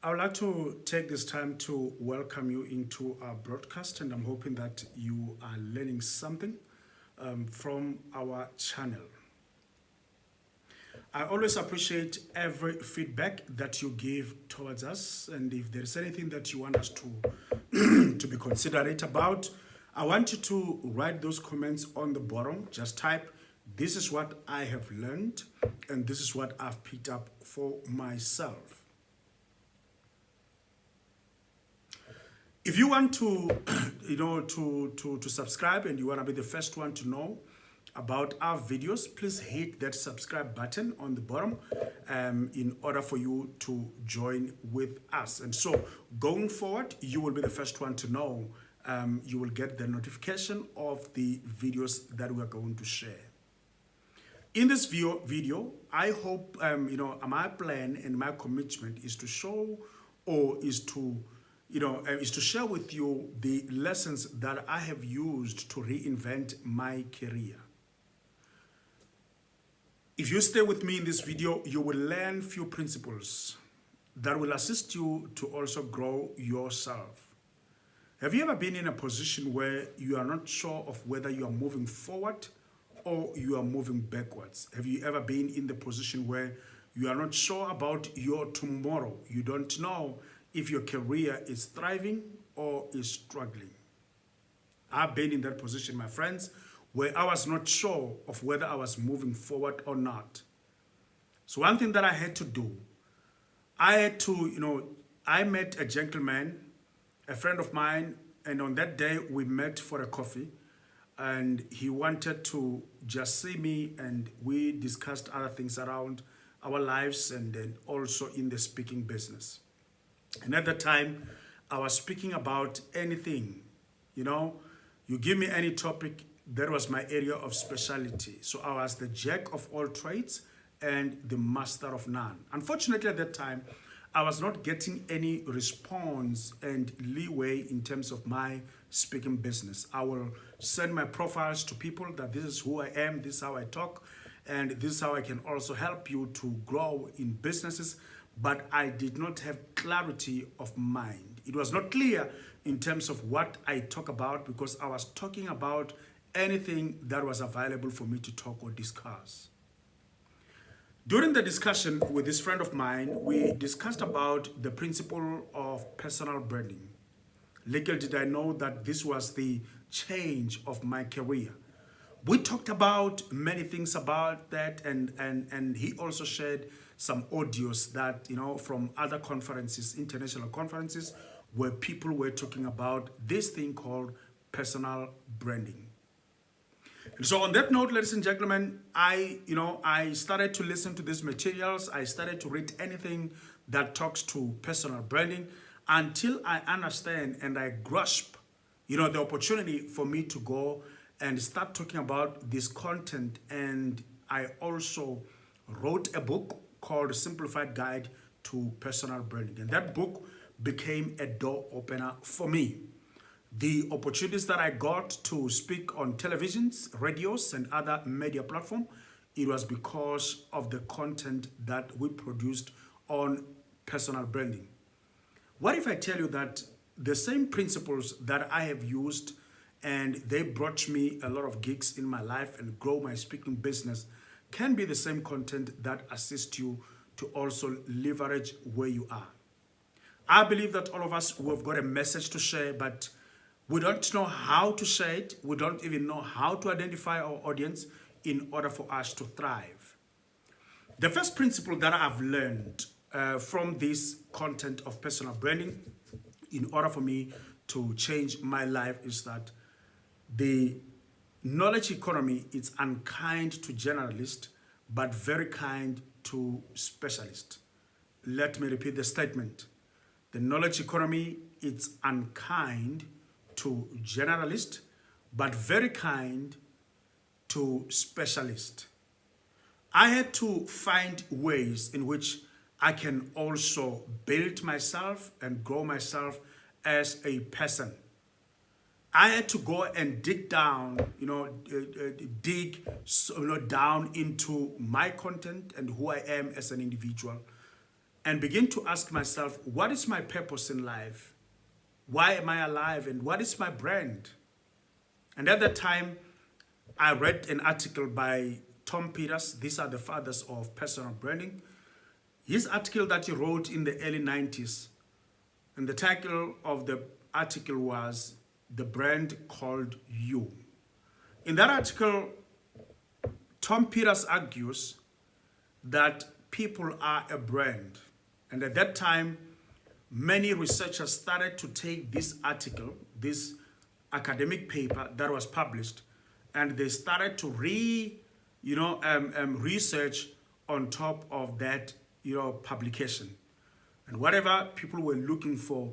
I would like to take this time to welcome you into our broadcast, and I'm hoping that you are learning something from our channel. I always appreciate every feedback that you give towards us, and if there's anything that you want us to to be considerate about, I want you to write those comments on the bottom. Just type, "This is what I have learned, and this is what I've picked up for myself." If you want to, to subscribe and you want to be the first one to know about our videos, please hit that subscribe button on the bottom in order for you to join with us. And so going forward, you will be the first one to know. You will get the notification of the videos that we are going to share. In this video, I hope, my plan and my commitment is to show or is to share with you the lessons that I have used to reinvent my career. If you stay with me in this video, you will learn few principles that will assist you to also grow yourself. Have you ever been in a position where you are not sure of whether you are moving forward or you are moving backwards? Have you ever been in the position where you are not sure about your tomorrow? You don't know if your career is thriving or is struggling. I've been in that position, my friends, where I was not sure of whether I was moving forward or not. So one thing that I had to do, I met a gentleman, a friend of mine, and on that day we met for a coffee, and he wanted to just see me, and we discussed other things around our lives and then also in the speaking business. And at the time, I was speaking about anything. You give me any topic, that was my area of specialty. So I was the jack of all trades and the master of none. Unfortunately, at that time, I was not getting any response and leeway in terms of my speaking business. I will send my profiles to people that this is who I am, this is how I talk, and this is how I can also help you to grow in businesses. But I did not have clarity of mind. It was not clear in terms of what I talk about, because I was talking about anything that was available for me to talk or discuss. During the discussion with this friend of mine, we discussed about the principle of personal branding. Little did I know that this was the change of my career. We talked about many things about that, and he also shared some audios that, from other conferences, international conferences, where people were talking about this thing called personal branding. And so on that note, ladies and gentlemen, I started to listen to these materials. I started to read anything that talks to personal branding until I understand and I grasp, the opportunity for me to go and start talking about this content. And I also wrote a book called Simplified Guide to Personal Branding. And that book became a door opener for me. The opportunities that I got to speak on televisions, radios, and other media platforms, it was because of the content that we produced on personal branding. What if I tell you that the same principles that I have used and they brought me a lot of gigs in my life and grow my speaking business can be the same content that assists you to also leverage where you are? I believe that all of us who have got a message to share, but we don't know how to share it. We don't even know how to identify our audience in order for us to thrive. The first principle that I've learned from this content of personal branding in order for me to change my life is that the knowledge economy is unkind to generalists, but very kind to specialists. Let me repeat the statement. The knowledge economy is unkind to generalists, but very kind to specialists. I had to find ways in which I can also build myself and grow myself as a person. I had to go and dig down, down into my content and who I am as an individual and begin to ask myself, what is my purpose in life? Why am I alive? And what is my brand? And at that time, I read an article by Tom Peters. These are the fathers of personal branding. His article that he wrote in the early 90s, and the title of the article was The Brand Called You. In that article, Tom Peters argues that people are a brand. And at that time, many researchers started to take this article, this academic paper that was published, and they started to research on top of that publication. And whatever people were looking for,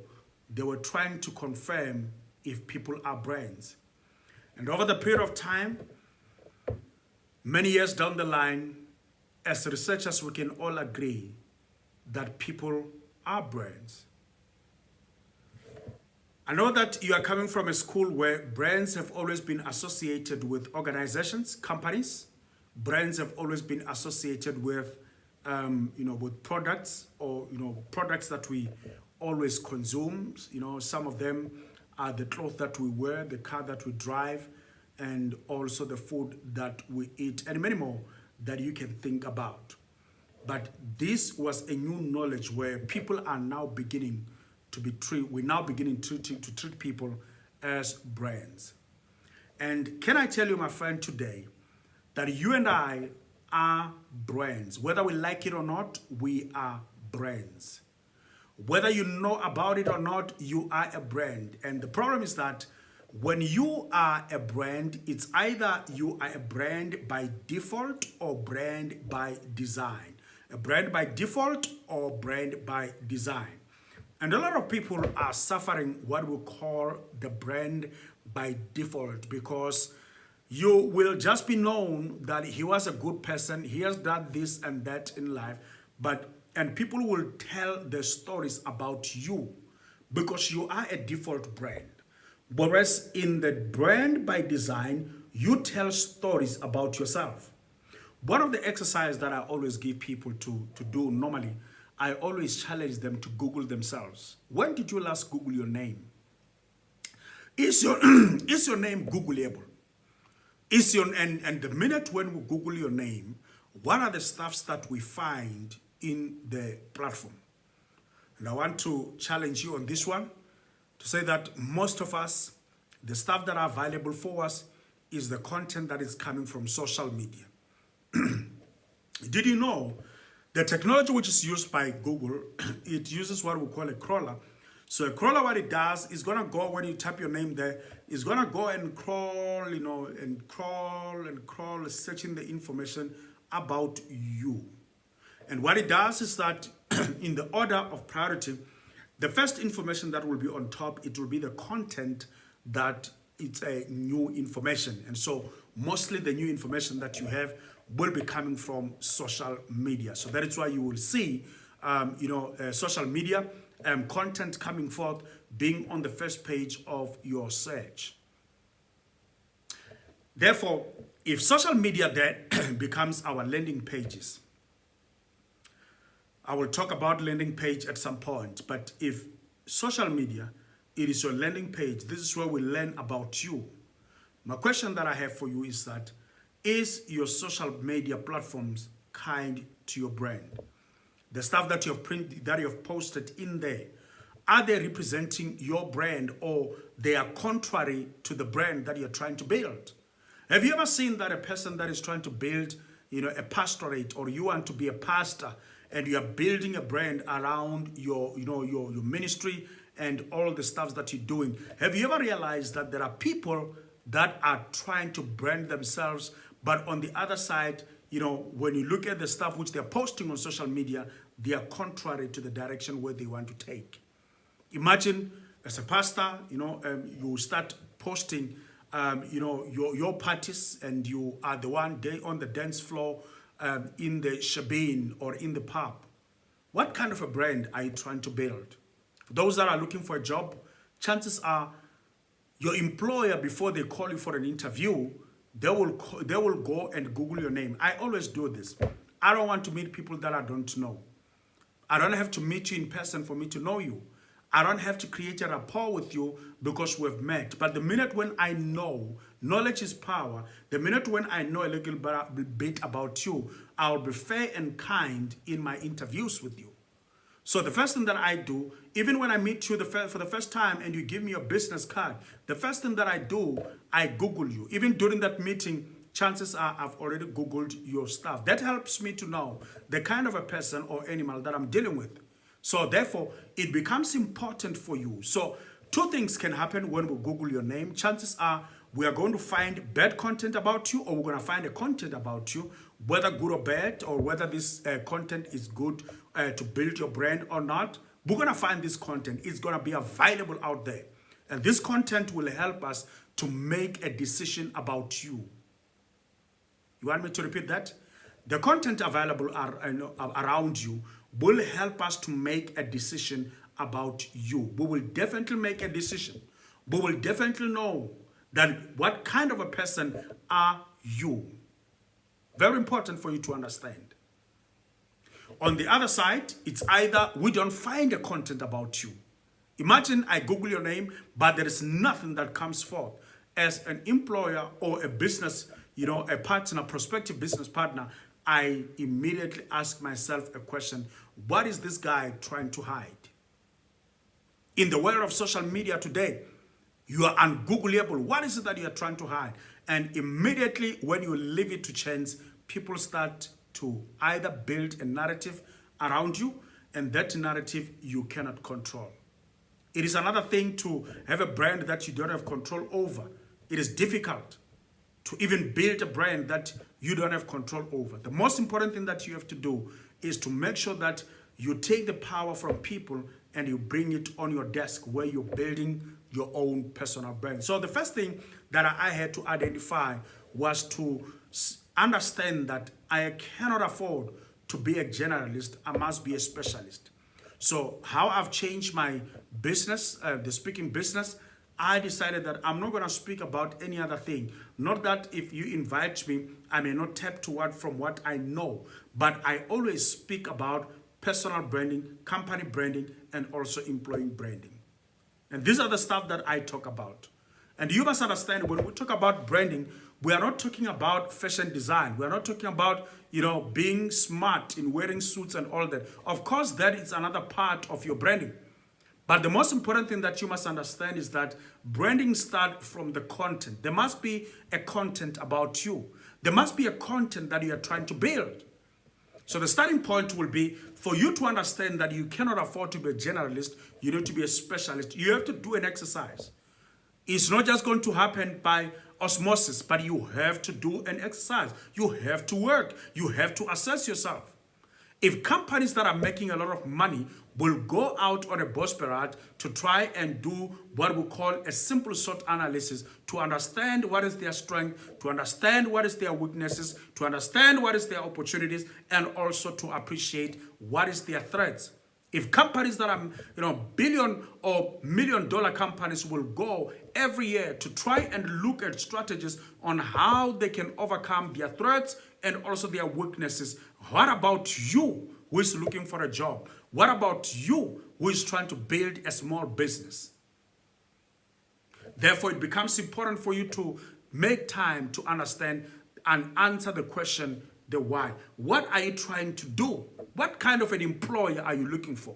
they were trying to confirm if people are brands. And over the period of time, many years down the line, as researchers, we can all agree that people are brands. I know that you are coming from a school where brands have always been associated with organizations, companies. Brands have always been associated with, with products or, products that we always consume. Some of them are the clothes that we wear, the car that we drive, and also the food that we eat, and many more that you can think about. But this was a new knowledge where people are now beginning to be treated, we're now beginning to treat people as brands. And can I tell you, my friend, today, that you and I are brands. Whether we like it or not, we are brands. Whether you know about it or not, you are a brand. And the problem is that when you are a brand, it's either you are a brand by default or brand by design. A brand by default or brand by design. And a lot of people are suffering what we call the brand by default, because you will just be known that he was a good person, he has done this and that in life, and people will tell the stories about you because you are a default brand. Whereas in the brand by design, you tell stories about yourself. One of the exercises that I always give people to do normally, I always challenge them to Google themselves. When did you last Google your name? Is your name Googleable? And the minute when we Google your name, what are the stuffs that we find in the platform? And I want to challenge you on this one to say that most of us, the stuff that are valuable for us is the content that is coming from social media. Did you know the technology which is used by Google, it uses what we call a crawler. So a crawler, what it does is going to go, when you type your name there, it's going to go and crawl, and crawl, searching the information about you. And what it does is that in the order of priority, the first information that will be on top, it will be the content that it's a new information. And so mostly the new information that you have will be coming from social media. So that is why you will see, social media content coming forth being on the first page of your search. Therefore, if social media then becomes our landing pages, I will talk about landing page at some point, but if social media, it is your landing page, this is where we learn about you. My question that I have for you is that, is your social media platforms kind to your brand? The stuff that you have printed, that you have posted in there, are they representing your brand, or they are contrary to the brand that you're trying to build? Have you ever seen that a person that is trying to build, a pastorate, or you want to be a pastor and you are building a brand around your ministry and all the stuff that you're doing? Have you ever realized that there are people that are trying to brand themselves, but on the other side, when you look at the stuff which they're posting on social media, they are contrary to the direction where they want to take? Imagine as a pastor, you start posting, your parties, and you are the one day on the dance floor, in the shebeen or in the pub. What kind of a brand are you trying to build? For those that are looking for a job, chances are your employer, before they call you for an interview, they will go and Google your name. I always do this. I don't want to meet people that I don't know. I don't have to meet you in person for me to know you. I don't have to create a rapport with you because we've met. But the minute when I know, knowledge is power, the minute when I know a little bit about you, I'll be fair and kind in my interviews with you. So the first thing that I do, even when I meet you for the first time and you give me your business card, the first thing that I do, I Google you. Even during that meeting, chances are I've already Googled your stuff. That helps me to know the kind of a person or animal that I'm dealing with. So therefore, it becomes important for you. So two things can happen when we Google your name. Chances are we are going to find bad content about you, or we're going to find a content about you, whether good or bad, or whether this content is good to build your brand or not. We're going to find this content. It's going to be available out there. And this content will help us to make a decision about you. You want me to repeat that? The content available around you will help us to make a decision about you. We will definitely make a decision. We will definitely know that what kind of a person are you. Very important for you to understand. On the other side, it's either we don't find a content about you. Imagine I Google your name, but there is nothing that comes forth. As an employer or a business, a partner, prospective business partner, I immediately ask myself a question: what is this guy trying to hide? In the world of social media today, you are ungoogleable. What is it that you are trying to hide? And immediately when you leave it to chance, people start to either build a narrative around you, and that narrative you cannot control. It is another thing to have a brand that you don't have control over. It is difficult to even build a brand that you don't have control over. The most important thing that you have to do is to make sure that you take the power from people and you bring it on your desk where you're building your own personal brand. So the first thing that I had to identify was to understand that I cannot afford to be a generalist. I must be a specialist. So how I've changed my business, the speaking business, I decided that I'm not going to speak about any other thing. Not that if you invite me, I may not tap toward from what I know, but I always speak about personal branding, company branding, and also employee branding. And these are the stuff that I talk about. And you must understand, when we talk about branding, we are not talking about fashion design. We are not talking about, being smart in wearing suits and all that. Of course, that is another part of your branding. But the most important thing that you must understand is that branding starts from the content. There must be a content about you. There must be a content that you are trying to build. So the starting point will be for you to understand that you cannot afford to be a generalist. You need to be a specialist. You have to do an exercise. It's not just going to happen by osmosis, but you have to do an exercise. You have to work. You have to assess yourself. If companies that are making a lot of money will go out on a bus parade to try and do what we call a simple SWOT analysis to understand what is their strength, to understand what is their weaknesses, to understand what is their opportunities, and also to appreciate what is their threats. If companies that are, billion or million-dollar companies will go every year to try and look at strategies on how they can overcome their threats and also their weaknesses, what about you who is looking for a job? What about you who is trying to build a small business? Therefore, it becomes important for you to make time to understand and answer the question, the why. What are you trying to do? What kind of an employer are you looking for?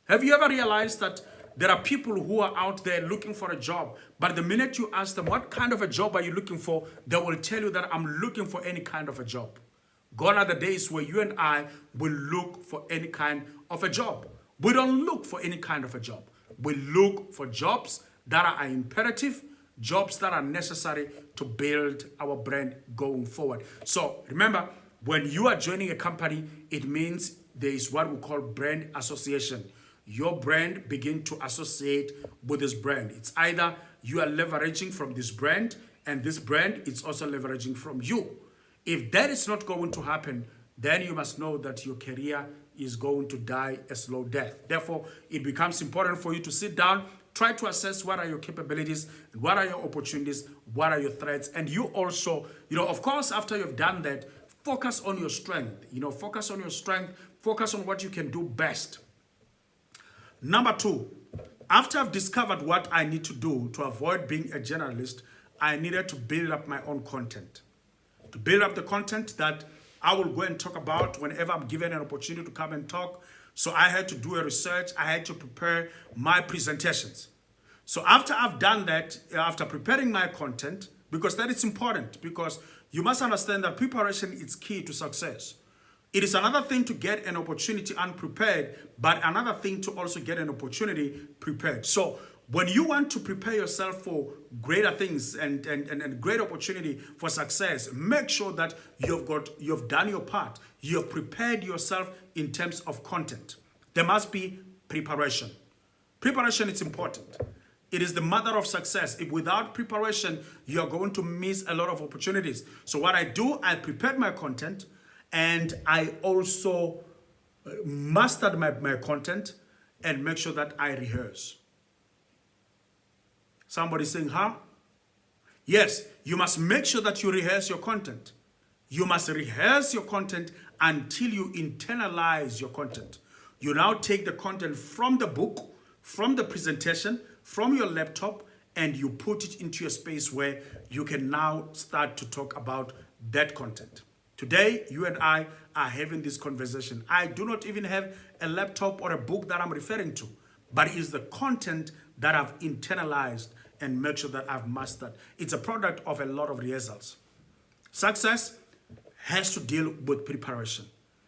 Have you ever realized that there are people who are out there looking for a job, but the minute you ask them, what kind of a job are you looking for? They will tell you that I'm looking for any kind of a job. Gone are the days where you and I will look for any kind of a job. We don't look for any kind of a job. We look for jobs that are imperative, jobs that are necessary to build our brand going forward. So remember, when you are joining a company, it means there is what we call brand association. Your brand begin to associate with this brand. It's either you are leveraging from this brand, and this brand is also leveraging from you. If that is not going to happen, then you must know that your career is going to die a slow death. Therefore, it becomes important for you to sit down, try to assess what are your capabilities, what are your opportunities, what are your threats. And you also, of course, after you've done that, Focus on your strength. Focus on your strength. Focus on what you can do best. Number two, after I've discovered what I need to do to avoid being a journalist, I needed to build up my own content. To build up the content that I will go and talk about whenever I'm given an opportunity to come and talk. So I had to do a research. I had to prepare my presentations. So after I've done that, after preparing my content, because that is important, because you must understand that preparation is key to success. It is another thing to get an opportunity unprepared, but another thing to also get an opportunity prepared. So when you want to prepare yourself for greater things and great opportunity for success, make sure that you've done your part. You have prepared yourself in terms of content. There must be preparation. Preparation is important. It is the mother of success. If without preparation, you're going to miss a lot of opportunities. So what I do, I prepared my content, and I also mastered my content and make sure that I rehearse. Somebody saying, huh? Yes, you must make sure that you rehearse your content. You must rehearse your content until you internalize your content. You now take the content from the book, from the presentation, from your laptop, and you put it into a space where you can now start to talk about that content. Today, you and I are having this conversation. I do not even have a laptop or a book that I'm referring to, but it is the content that I've internalized and make sure that I've mastered. It's a product of a lot of rehearsals. Success has to deal with preparation.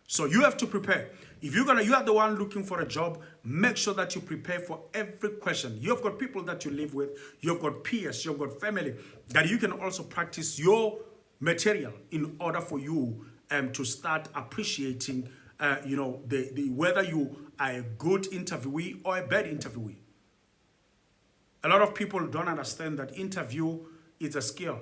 So you have to prepare. If you are the one looking for a job, make sure that you prepare for every question. You've got people that you live with, you've got peers, you've got family, that you can also practice your material in order for you to start appreciating, whether you are a good interviewee or a bad interviewee. A lot of people don't understand that interview is a skill.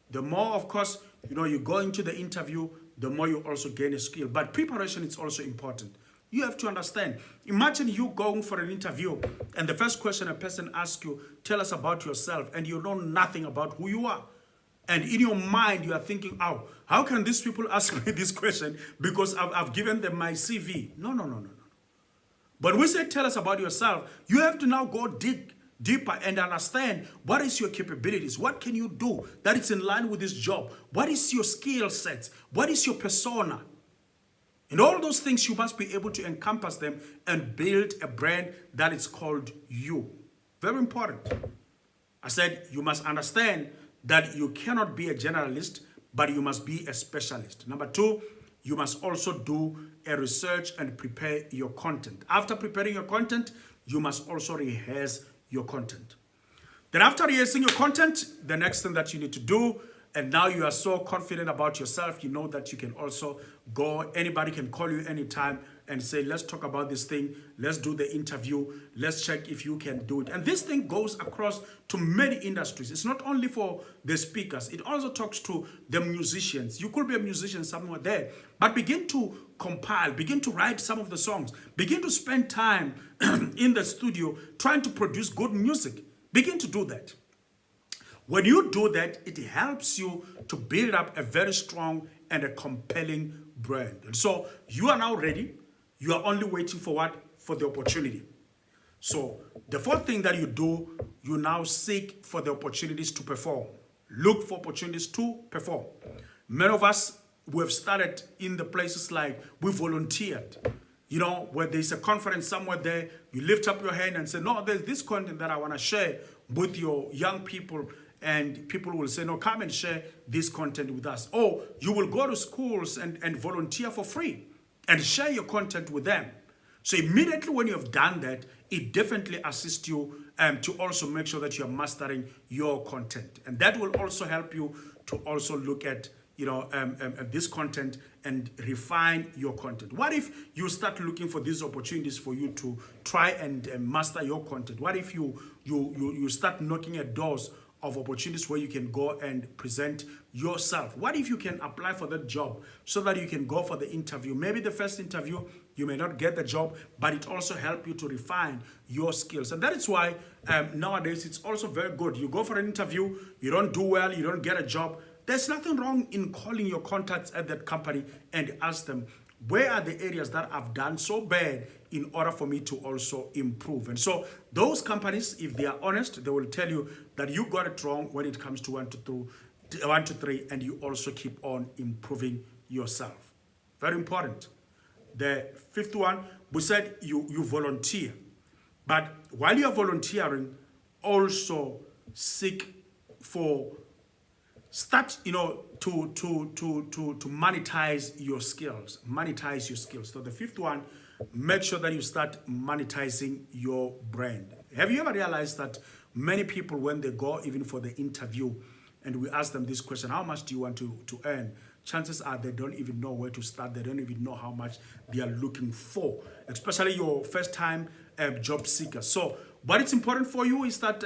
The more, of course, you go into the interview, the more you also gain a skill. But preparation is also important. You have to understand. Imagine you going for an interview and the first question a person asks you, tell us about yourself, and you know nothing about who you are. And in your mind, you are thinking, oh, how can these people ask me this question because I've given them my CV? No. But we say, tell us about yourself. You have to now go dig deeper and understand what is your capabilities, what can you do that is in line with this job, what is your skill set, what is your persona, and all those things you must be able to encompass them and build a brand that is called you. Very important. I said you must understand that you cannot be a generalist, but you must be a specialist. Number two, you must also do a research and prepare your content. After preparing your content, you must also rehearse your content. Then after rehearsing your content, the next thing that you need to do, and now you are so confident about yourself, you know that you can also go, anybody can call you anytime and say, let's talk about this thing, let's do the interview, let's check if you can do it. And this thing goes across to many industries. It's not only for the speakers, it also talks to the musicians. You could be a musician somewhere there, but begin to compile, begin to write some of the songs, begin to spend time in the studio trying to produce good music. Begin to do that. When you do that, it helps you to build up a very strong and a compelling brand. And so you are now ready. You are only waiting for what? For the opportunity. So the fourth thing that you do, you now seek for the opportunities to perform. Look for opportunities to perform. Many of us, we have started in the places like we volunteered. Where there's a conference somewhere there, you lift up your hand and say, no, there's this content that I want to share with your young people. And people will say, no, come and share this content with us. Or you will go to schools and volunteer for free and share your content with them. So immediately when you have done that, it definitely assists you to also make sure that you are mastering your content. And that will also help you to also look at this content and refine your content. What if you start looking for these opportunities for you to try and master your content? What if you start knocking at doors of opportunities where you can go and present yourself? What if you can apply for that job so that you can go for the interview? Maybe the first interview, you may not get the job, but it also helps you to refine your skills. And that is why nowadays it's also very good. You go for an interview, you don't do well, you don't get a job. there's nothing wrong in calling your contacts at that company and ask them, where are the areas that I've done so bad in order for me to also improve? And so those companies, if they are honest, they will tell you that you got it wrong when it comes to 1 to 3, and you also keep on improving yourself. Very important. The fifth one, we said you volunteer. But while you're volunteering, also seek for, start, to monetize your skills. Monetize your skills. So the fifth one, make sure that you start monetizing your brand. Have you ever realized that many people, when they go even for the interview and we ask them this question, how much do you want to earn? Chances are they don't even know where to start. They don't even know how much they are looking for, especially your first time job seekers. So what is important for you is that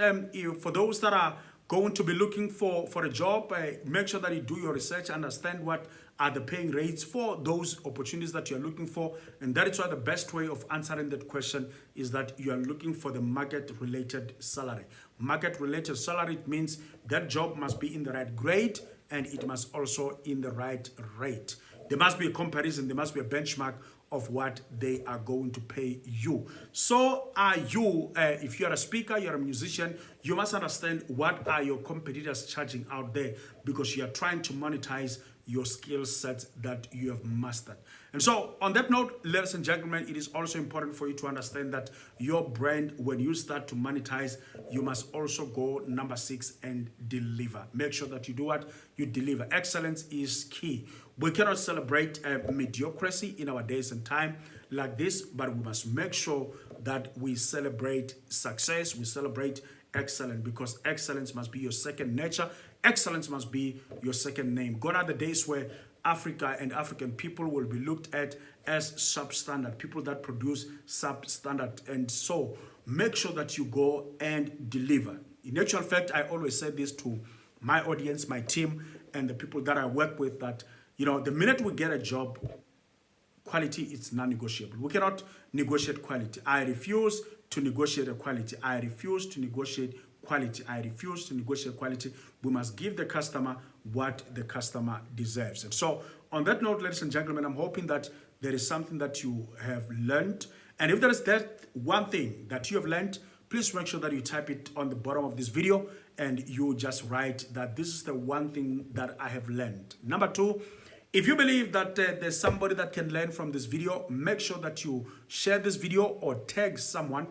for those that are going to be looking for a job, make sure that you do your research, understand what are the paying rates for those opportunities that you're looking for. And that is why the best way of answering that question is that you are looking for the market-related salary. Market-related salary means that job must be in the right grade and it must also in the right rate. There must be a comparison, there must be a benchmark of what they are going to pay you. So are you, if you're a speaker, you're a musician, you must understand what are your competitors charging out there, because you are trying to monetize your skill sets that you have mastered. And so on that note, ladies and gentlemen, it is also important for you to understand that your brand, when you start to monetize, you must also go number 6 and deliver. Make sure that you do what? You deliver. Excellence is key. We cannot celebrate mediocrity in our days and time like this, but we must make sure that we celebrate success, we celebrate excellence, because excellence must be your second nature. Excellence must be your second name. Gone are the days where Africa and African people will be looked at as substandard, people that produce substandard. And so make sure that you go and deliver. In actual fact, I always say this to my audience, my team, and the people that I work with, that, the minute we get a job, quality is non-negotiable. We cannot negotiate quality. I refuse to negotiate a quality. I refuse to negotiate quality. I refuse to negotiate quality. We must give the customer what the customer deserves. And so on that note, ladies and gentlemen, I'm hoping that there is something that you have learned. And if there is that one thing that you have learned, please make sure that you type it on the bottom of this video and you just write that this is the one thing that I have learned. Number 2, if you believe that there's somebody that can learn from this video, make sure that you share this video or tag someone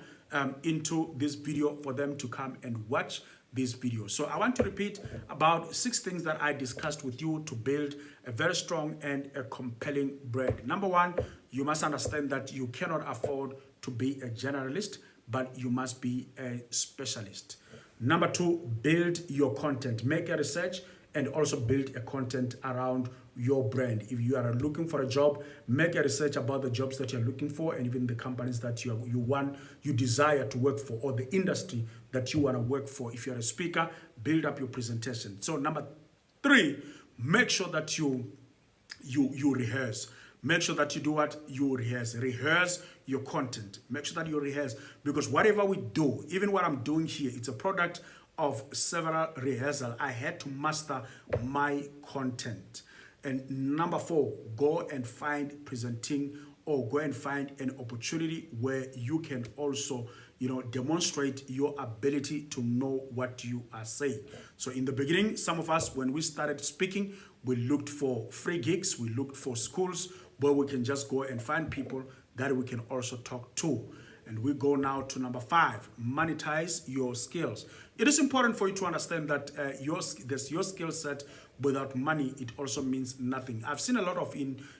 into this video for them to come and watch this video. So I want to repeat about 6 things that I discussed with you to build a very strong and a compelling brand. Number 1, you must understand that you cannot afford to be a generalist, but you must be a specialist. Number 2, build your content. Make a research and also build a content around your brand. If you are looking for a job, make a research about the jobs that you're looking for and even the companies that you desire to work for, or the industry that you want to work for. If you're a speaker, build up your presentation. So number 3, make sure that you rehearse. Make sure that you do what? You rehearse. Rehearse your content. Make sure that you rehearse, because whatever we do, even what I'm doing here, it's a product of several rehearsals. I had to master my content. And number 4, go and find an opportunity where you can also, demonstrate your ability to know what you are saying. So in the beginning, some of us, when we started speaking, we looked for free gigs, we looked for schools where we can just go and find people that we can also talk to. And we go now to number 5, monetize your skills. It is important for you to understand that your skill set without money, it also means nothing. I've seen a lot of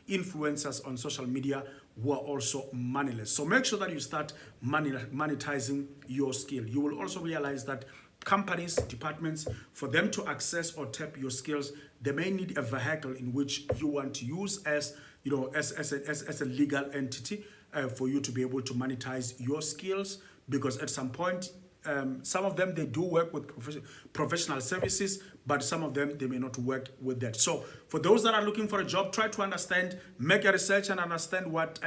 influencers on social media who are also moneyless. So make sure that you start monetizing your skill. You will also realize that companies, departments, for them to access or tap your skills, they may need a vehicle in which you want to use as a legal entity for you to be able to monetize your skills, because at some point, some of them, they do work with professional services, but some of them, they may not work with that. So for those that are looking for a job, try to understand, make a research and understand what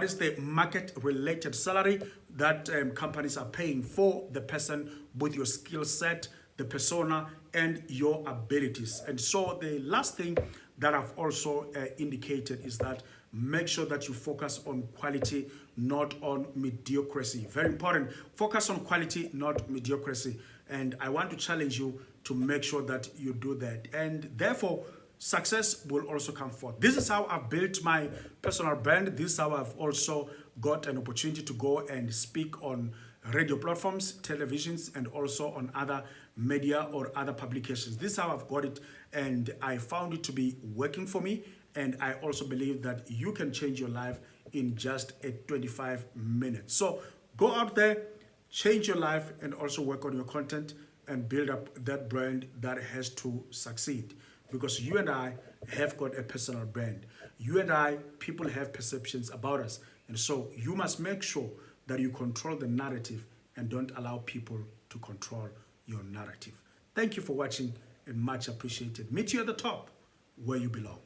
is the market-related salary that companies are paying for the person with your skill set the persona, and your abilities. And so the last thing that I've also indicated is that make sure that you focus on quality, not on mediocrity. Very important. Focus on quality, not mediocrity. And I want to challenge you to make sure that you do that. And therefore, success will also come forth. This is how I've built my personal brand. This is how I've also got an opportunity to go and speak on radio platforms, televisions, and also on other media or other publications. This is how I've got it, and I found it to be working for me. And I also believe that you can change your life in just 25 minutes. So go out there, change your life, and also work on your content and build up that brand that has to succeed. Because you and I have got a personal brand. You and I, people have perceptions about us. And so you must make sure that you control the narrative and don't allow people to control your narrative. Thank you for watching and much appreciated. Meet you at the top where you belong.